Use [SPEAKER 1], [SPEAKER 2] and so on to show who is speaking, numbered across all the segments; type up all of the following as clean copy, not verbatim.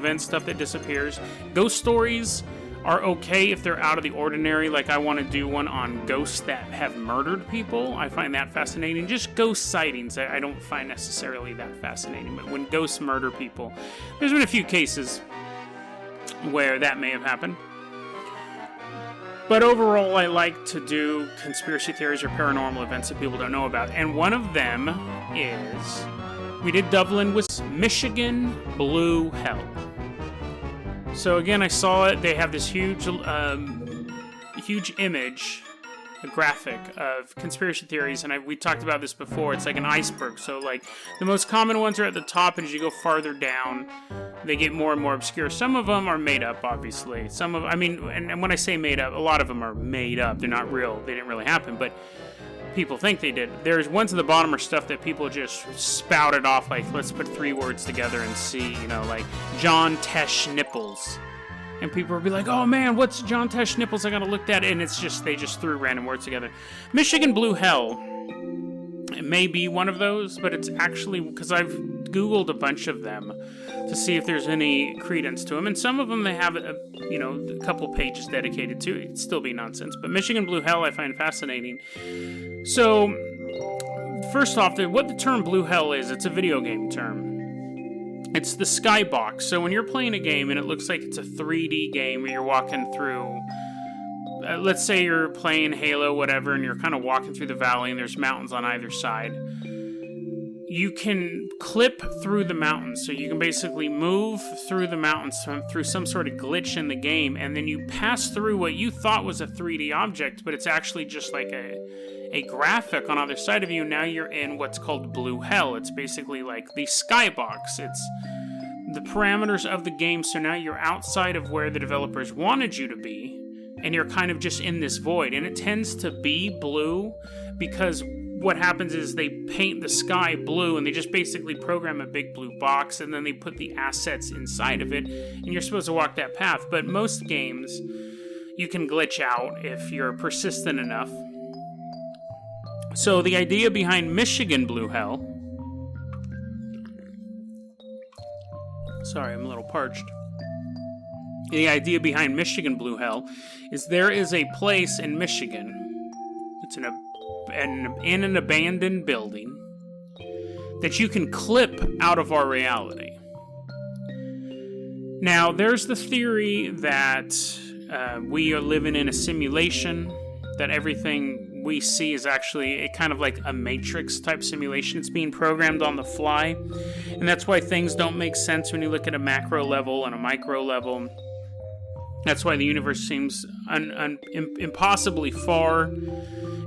[SPEAKER 1] event stuff that disappears. Ghost stories are okay if they're out of the ordinary. Like, I want to do one on ghosts that have murdered people. I find that fascinating. Just ghost sightings, I don't find necessarily that fascinating. But when ghosts murder people, there's been a few cases where that may have happened. But overall, I like to do conspiracy theories or paranormal events that people don't know about. And one of them is, we did Dublin with Michigan Blue Hell. So again, I saw it. They have this huge image, a graphic of conspiracy theories, and we talked about this before. It's like an iceberg. So like the most common ones are at the top, and as you go farther down, they get more and more obscure. Some of them are made up, obviously. And when I say made up, a lot of them are made up. They're not real. They didn't really happen, but people think they did. There's ones at the bottom are stuff that people just spouted off, like, let's put 3 words together and see, like John Tesh Nipples. And people will be like, oh man, what's John Tesh Nipples? I gotta look that. And it's just, they just threw random words together. Michigan Blue Hell, it may be one of those, but it's actually, because I've Googled a bunch of them to see if there's any credence to them. And some of them they have, a couple pages dedicated to it. It'd still be nonsense. But Michigan Blue Hell I find fascinating. So, first off, what the term Blue Hell is, it's a video game term. It's the skybox. So when you're playing a game and it looks like it's a 3D game where you're walking through, let's say you're playing Halo, whatever, and you're kind of walking through the valley and there's mountains on either side. You can clip through the mountains. So you can basically move through the mountains through some sort of glitch in the game, and then you pass through what you thought was a 3D object, but it's actually just like a graphic on either side of you. Now you're in what's called Blue Hell. It's basically like the skybox. It's the parameters of the game, so now you're outside of where the developers wanted you to be, and you're kind of just in this void. And it tends to be blue because what happens is they paint the sky blue, and they just basically program a big blue box, and then they put the assets inside of it, and you're supposed to walk that path. But most games, you can glitch out if you're persistent enough. So the idea behind Michigan Blue Hell... Sorry, I'm a little parched. The idea behind Michigan Blue Hell is there is a place in Michigan. It's in an abandoned building that you can clip out of our reality. Now, there's the theory that we are living in a simulation, that everything we see is actually kind of like a Matrix type simulation. It's being programmed on the fly, and that's why things don't make sense when you look at a macro level and a micro level. That's why the universe seems impossibly far.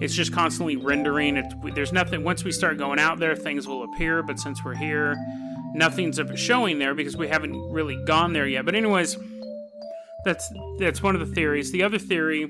[SPEAKER 1] It's just constantly rendering. There's nothing. Once we start going out there, things will appear, but since we're here, nothing's showing there because we haven't really gone there yet. But anyways, that's one of the theories. The other theory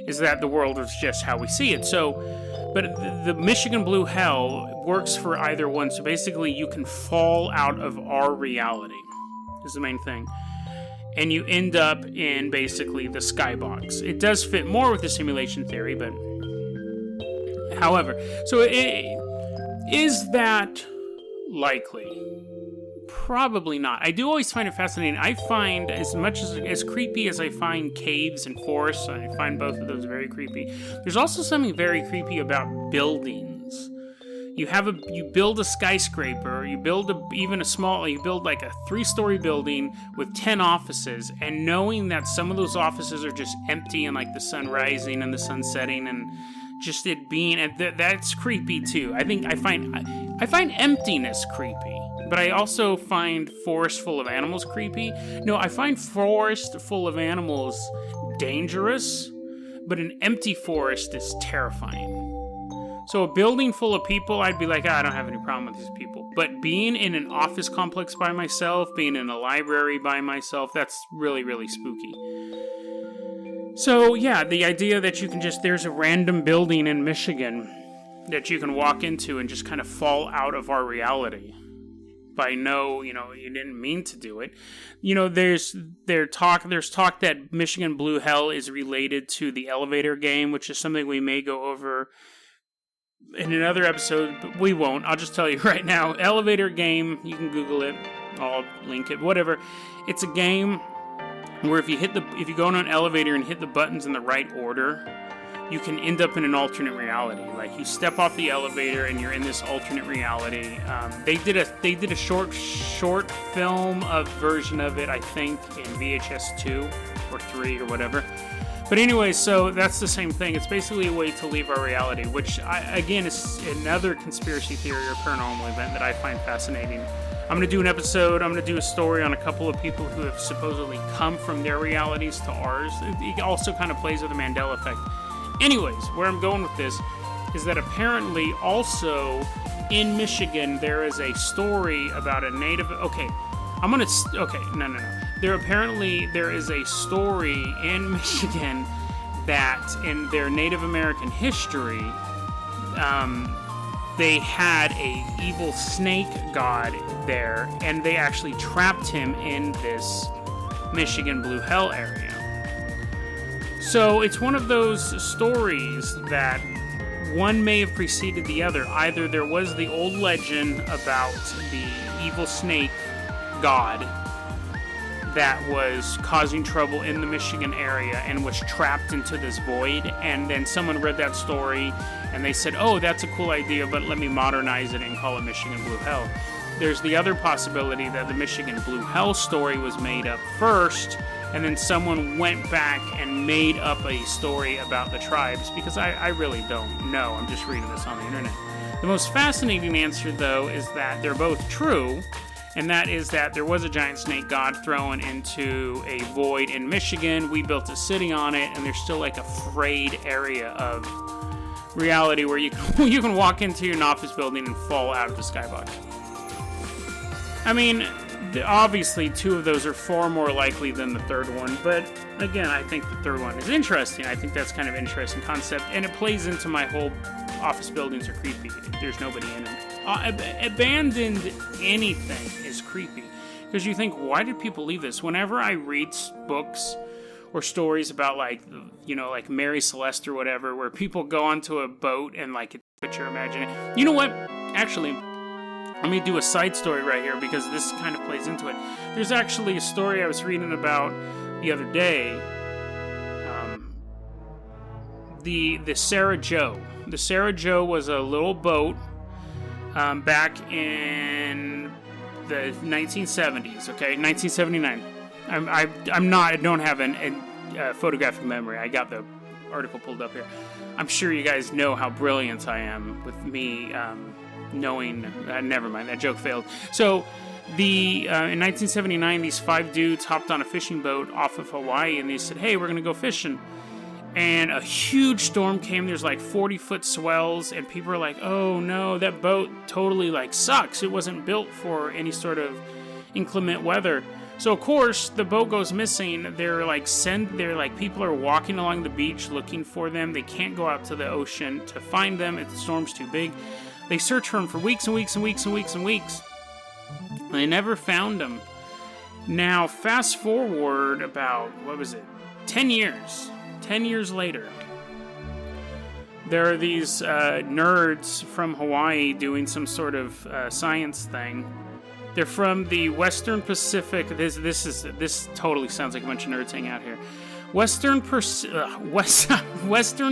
[SPEAKER 1] is that the world is just how we see it. So, but the Michigan Blue Hell works for either one. So basically, you can fall out of our reality, is the main thing. And you end up in basically the skybox. It does fit more with the simulation theory, but however, so is that likely? Probably not. I do always find it fascinating. I find as much as creepy as I find caves and forests, I find both of those very creepy. There's also something very creepy about buildings. You build a skyscraper, you build like a 3-story building with 10 offices, and knowing that some of those offices are just empty and like the sun rising and the sun setting and just it being, and that's creepy too. I find emptiness creepy, but I also find forest full of animals creepy. No, I find forest full of animals dangerous, but an empty forest is terrifying. So a building full of people, I'd be like, I don't have any problem with these people. But being in an office complex by myself, being in a library by myself, that's really, really spooky. So yeah, the idea that you can there's a random building in Michigan that you can walk into and just kind of fall out of our reality. You didn't mean to do it. There's talk that Michigan Blue Hell is related to the Elevator game, which is something we may go over in another episode, but we won't. I'll just tell you right now, Elevator game, you can Google it. I'll link it. Whatever. It's a game where if you go on an elevator and hit the buttons in the right order, you can end up in an alternate reality. Like, you step off the elevator and you're in this alternate reality. They did a short film version of it, I think, in VHS 2 or 3 or whatever. But anyway, so that's the same thing. It's basically a way to leave our reality, which, again, is another conspiracy theory or paranormal event that I find fascinating. I'm going to do an episode, I'm going to do a story on a couple of people who have supposedly come from their realities to ours. It also kind of plays with the Mandela effect. Anyways, where I'm going with this is that apparently also in Michigan there is a story about a native... There is a story in Michigan that in their Native American history, they had a evil snake god there, and they actually trapped him in this Michigan Blue Hell area. So it's one of those stories that one may have preceded the other. Either there was the old legend about the evil snake god that was causing trouble in the Michigan area and was trapped into this void, and then someone read that story and they said, oh, that's a cool idea, but let me modernize it and call it Michigan Blue Hell. There's the other possibility that the Michigan Blue Hell story was made up first, and then someone went back and made up a story about the tribes, because I really don't know. I'm just reading this on the internet. The most fascinating answer, though, is that they're both true, and that is that there was a giant snake god thrown into a void in Michigan. We built a city on it, and there's still like a frayed area of reality where you can walk into an office building and fall out of the skybox. I mean, obviously, two of those are far more likely than the third one, but again, I think the third one is interesting. I think that's kind of an interesting concept, and it plays into my whole office buildings are creepy. There's nobody in them. Abandoned anything is creepy, because you think, why did people leave this? Whenever I read books or stories about, like Mary Celeste or whatever, where people go onto a boat and, like, it's what you're imagining. You know what? Actually, let me do a side story right here, because this kind of plays into it. There's actually a story I was reading about the other day. The Sarah Joe. The Sarah Joe was a little boat back in the 1970s. Okay, 1979. I don't have a photographic memory. I got the article pulled up here. I'm sure you guys know how brilliant I am with me knowing. Never mind, that joke failed. So, in 1979, these 5 dudes hopped on a fishing boat off of Hawaii, and they said, "Hey, we're gonna go fishing." And a huge storm came. There's like 40-foot swells, and people are like, "Oh no, that boat totally like sucks. It wasn't built for any sort of inclement weather." So of course the boat goes missing. They're like people are walking along the beach looking for them. They can't go out to the ocean to find them if the storm's too big. They search for them for weeks and weeks and weeks and weeks and weeks. They never found them. Now fast forward about 10 years. 10 years later, there are these nerds from Hawaii doing some sort of science thing. They're from the Western Pacific. This totally sounds like a bunch of nerds hanging out here. Western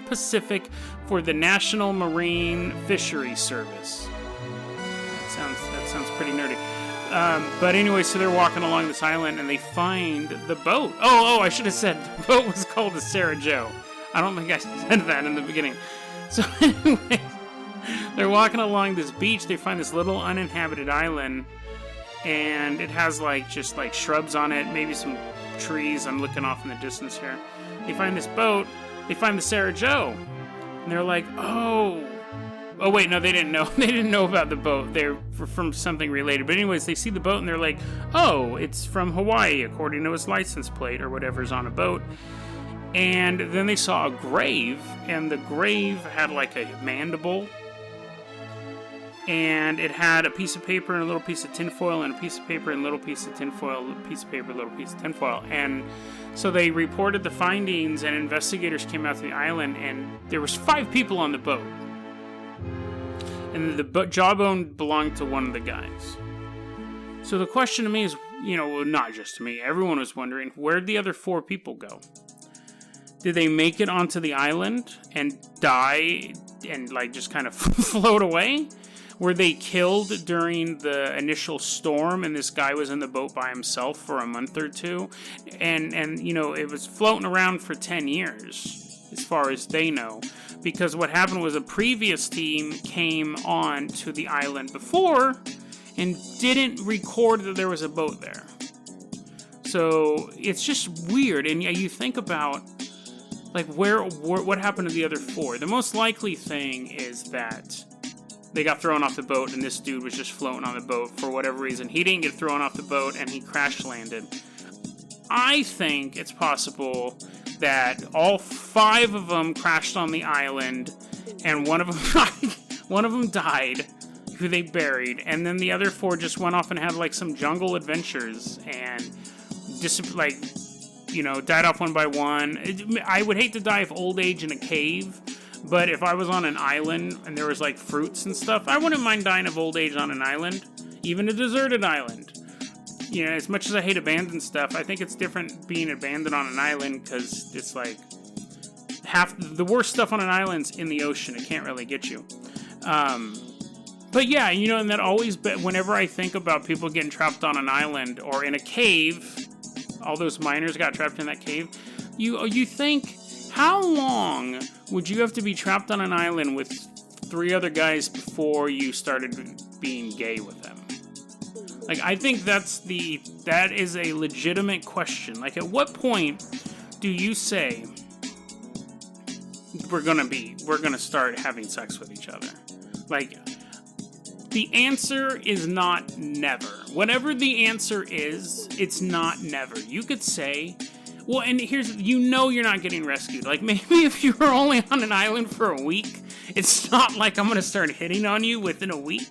[SPEAKER 1] Pacific for the National Marine Fisheries Service. That sounds pretty nerdy. But anyway, so they're walking along this island and they find the boat. Oh, I should have said the boat was called the Sarah Joe. I don't think I said that in the beginning. So anyway, they're walking along this beach. They find this little uninhabited island, and it has just shrubs on it, maybe some trees. I'm looking off in the distance here. They find this boat. They find the Sarah Joe, and they're like, oh wait, no, they didn't know. They didn't know about the boat. They're from something related. But anyways, they see the boat and they're like, oh, it's from Hawaii, according to its license plate or whatever's on a boat. And then they saw a grave, and the grave had like a mandible, and it had a piece of paper and a little piece of tinfoil, and a piece of paper and a little piece of tinfoil, a piece of paper, a little piece of tinfoil. And so they reported the findings, and investigators came out to the island, and there was 5 people on the boat. And the jawbone belonged to one of the guys. So the question to me is, well, not just to me, everyone was wondering, where'd the other 4 people go? Did they make it onto the island and die and, just kind of float away? Were they killed during the initial storm and this guy was in the boat by himself for a month or two? And it was floating around for 10 years, as far as they know. Because what happened was a previous team came on to the island before and didn't record that there was a boat there. So it's just weird. And you think about, what happened to the other 4? The most likely thing is that they got thrown off the boat and this dude was just floating on the boat for whatever reason. He didn't get thrown off the boat and he crash landed. I think it's possible that all 5 of them crashed on the island and one of them died, who they buried, and then the other 4 just went off and had some jungle adventures and just died off one by one. I would hate to die of old age in a cave, but if I was on an island and there was fruits and stuff, I wouldn't mind dying of old age on an island, even a deserted island. As much as I hate abandoned stuff, I think it's different being abandoned on an island because it's half the worst stuff on an island's in the ocean. It can't really get you. But yeah, and that always, whenever I think about people getting trapped on an island or in a cave, all those miners got trapped in that cave, you think, how long would you have to be trapped on an island with 3 other guys before you started being gay with them? I think that is a legitimate question. At what point do you say we're gonna start having sex with each other? The answer is not never. Whatever the answer is, it's not never. You could say, well, and here's, you're not getting rescued. Maybe if you were only on an island for a week, it's not I'm gonna start hitting on you within a week,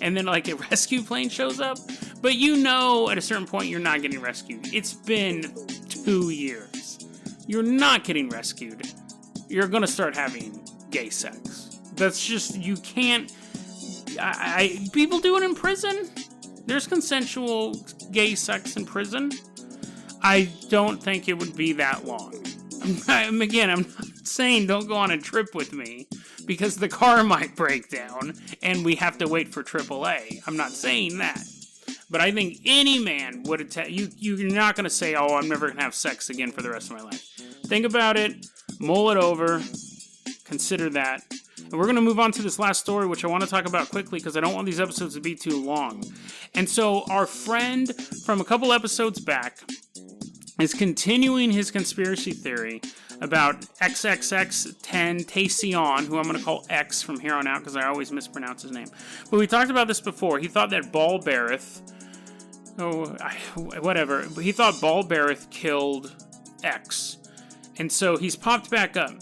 [SPEAKER 1] and then a rescue plane shows up. But at a certain point, you're not getting rescued. It's been 2 years. You're not getting rescued. You're gonna start having gay sex. That's just, you can't. People do it in prison. There's consensual gay sex in prison. I don't think it would be that long. I'm not saying don't go on a trip with me because the car might break down and we have to wait for AAA. I'm not saying that. But I think any man would you're not going to say, oh, I'm never going to have sex again for the rest of my life. Think about it. Mull it over. Consider that. And we're going to move on to this last story, which I want to talk about quickly because I don't want these episodes to be too long. And so our friend from a couple episodes back is continuing his conspiracy theory about XXX10Taecyeon, who I'm going to call X from here on out because I always mispronounce his name. But we talked about this before. He thought that Balberith, he thought Balberith killed X. And so he's popped back up.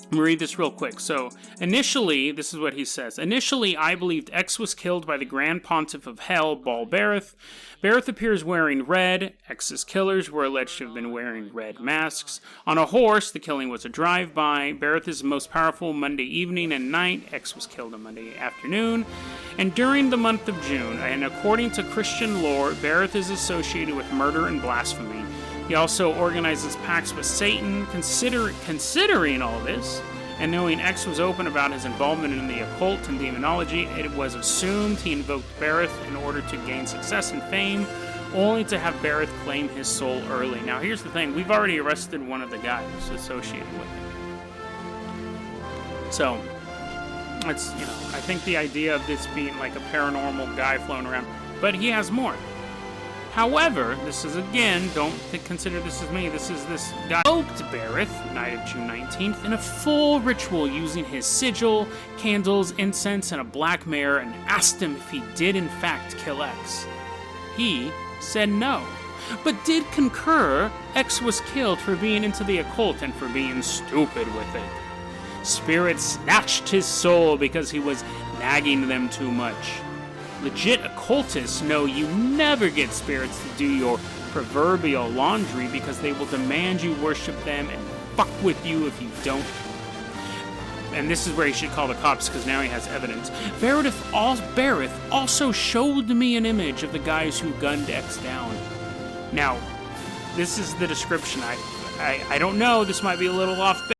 [SPEAKER 1] Let me read this real quick. So, initially, this is what he says. Initially, I believed X was killed by the Grand Pontiff of Hell, Balberith. Berith appears wearing red. X's killers were alleged to have been wearing red masks. On a horse, the killing was a drive-by. Berith is most powerful Monday evening and night. X was killed on Monday afternoon. And during the month of June, and according to Christian lore, Berith is associated with murder and blasphemy. He also organizes pacts with Satan. Considering all this, and knowing X was open about his involvement in the occult and demonology, it was assumed he invoked Berith in order to gain success and fame, only to have Berith claim his soul early. Now, here's the thing. We've already arrested one of the guys associated with him. So, it's, I think the idea of this being like a paranormal guy floating around, but he has more. However, this is, again, don't consider this as me, this is this guy invoked Berith, night of June 19th, in a full ritual using his sigil, candles, incense, and a black mare, and asked him if he did in fact kill X. He said no, but did concur X was killed for being into the occult and for being stupid with it. Spirit snatched his soul because he was nagging them too much. Legit occultists know you never get spirits to do your proverbial laundry because they will demand you worship them and fuck with you if you don't. and this is where he should call the cops because now he has evidence. Barrett also showed me an image of the guys who gunned X down. Now, this is the description. I don't know. This might be a little off